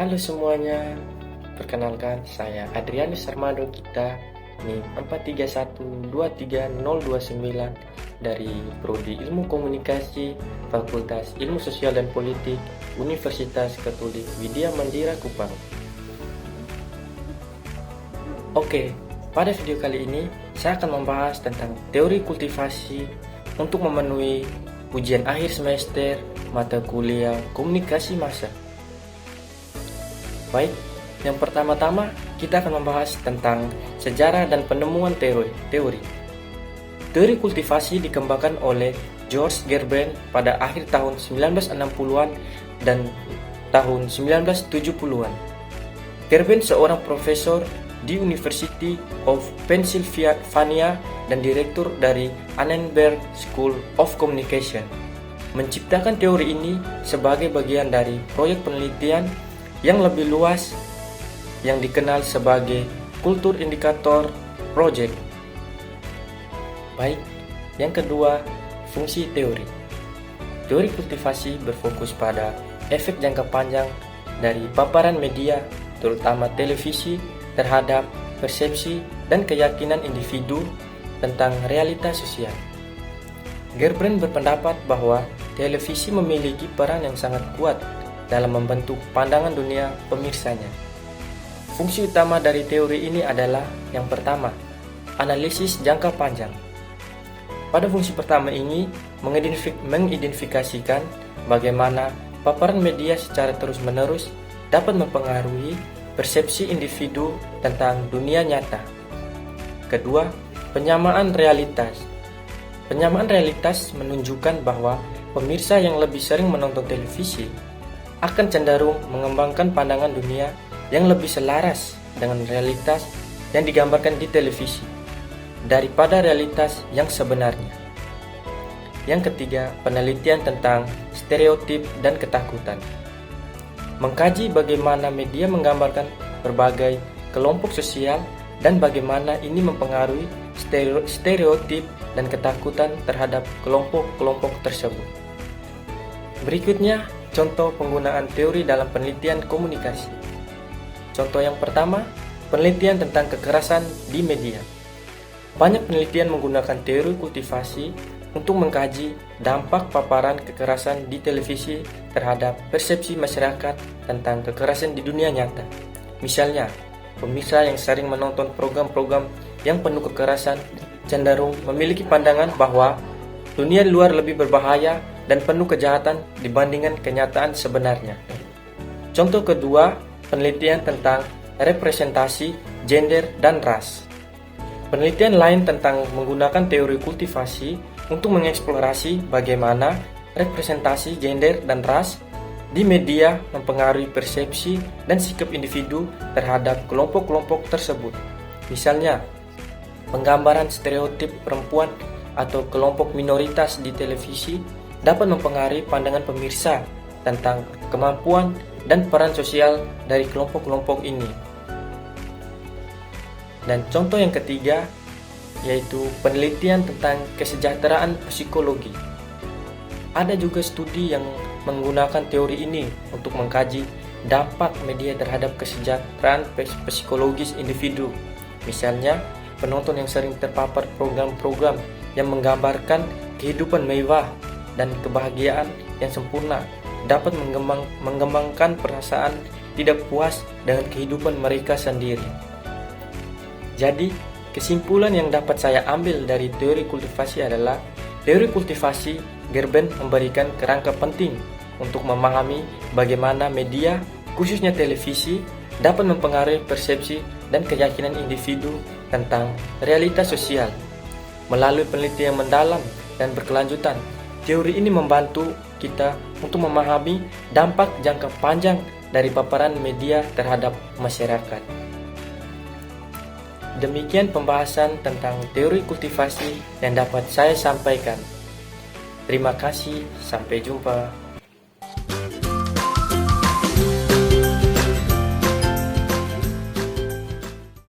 Halo semuanya, perkenalkan saya Adrianus Armando Kita NIM 431230029 dari Prodi Ilmu Komunikasi Fakultas Ilmu Sosial dan Politik Universitas Katolik Widya Mandira Kupang. Oke, pada video kali ini saya akan membahas tentang teori kultivasi untuk memenuhi ujian akhir semester mata kuliah komunikasi massa. Baik, yang pertama-tama kita akan membahas tentang sejarah dan penemuan teori. Teori kultivasi dikembangkan oleh George Gerben pada akhir tahun 1960-an dan tahun 1970-an. Gerben seorang profesor di University of Pennsylvania dan direktur dari Annenberg School of Communication, menciptakan teori ini sebagai bagian dari proyek penelitian yang lebih luas yang dikenal sebagai Kultur Indikator Project. Baik, yang kedua, fungsi teori. Teori kultivasi berfokus pada efek jangka panjang dari paparan media, terutama televisi, terhadap persepsi dan keyakinan individu tentang realitas sosial. Gerben berpendapat bahwa televisi memiliki peran yang sangat kuat dalam membentuk pandangan dunia pemirsanya. Fungsi utama dari teori ini adalah yang pertama, analisis jangka panjang. Pada fungsi pertama ini mengidentifikasikan bagaimana paparan media secara terus-menerus dapat mempengaruhi persepsi individu tentang dunia nyata. Kedua, penyamaan realitas. Penyamaan realitas menunjukkan bahwa pemirsa yang lebih sering menonton televisi akan cenderung mengembangkan pandangan dunia yang lebih selaras dengan realitas yang digambarkan di televisi daripada realitas yang sebenarnya. Yang ketiga, penelitian tentang stereotip dan ketakutan. Mengkaji bagaimana media menggambarkan berbagai kelompok sosial dan bagaimana ini mempengaruhi stereotip dan ketakutan terhadap kelompok-kelompok tersebut. Berikutnya, contoh penggunaan teori dalam penelitian komunikasi. Contoh yang pertama, penelitian tentang kekerasan di media. Banyak penelitian menggunakan teori kultivasi untuk mengkaji dampak paparan kekerasan di televisi terhadap persepsi masyarakat tentang kekerasan di dunia nyata. Misalnya, pemirsa yang sering menonton program-program yang penuh kekerasan cenderung memiliki pandangan bahwa dunia luar lebih berbahaya dan penuh kejahatan dibandingkan kenyataan sebenarnya. Contoh kedua, penelitian tentang representasi gender dan ras. Penelitian lain tentang menggunakan teori kultivasi untuk mengeksplorasi bagaimana representasi gender dan ras di media mempengaruhi persepsi dan sikap individu terhadap kelompok-kelompok tersebut. Misalnya, penggambaran stereotip perempuan atau kelompok minoritas di televisi dapat mempengaruhi pandangan pemirsa tentang kemampuan dan peran sosial dari kelompok-kelompok ini. Dan contoh yang ketiga yaitu penelitian tentang kesejahteraan psikologi. Ada juga studi yang menggunakan teori ini untuk mengkaji dampak media terhadap kesejahteraan psikologis individu. Misalnya, penonton yang sering terpapar program-program yang menggambarkan kehidupan mewah dan kebahagiaan yang sempurna dapat mengembangkan perasaan tidak puas dengan kehidupan mereka sendiri. Jadi, kesimpulan yang dapat saya ambil dari teori kultivasi adalah teori kultivasi Gerben memberikan kerangka penting untuk memahami bagaimana media, khususnya televisi, dapat mempengaruhi persepsi dan keyakinan individu tentang realitas sosial. Melalui penelitian mendalam dan berkelanjutan, teori ini membantu kita untuk memahami dampak jangka panjang dari paparan media terhadap masyarakat. Demikian pembahasan tentang teori kultivasi yang dapat saya sampaikan. Terima kasih, sampai jumpa.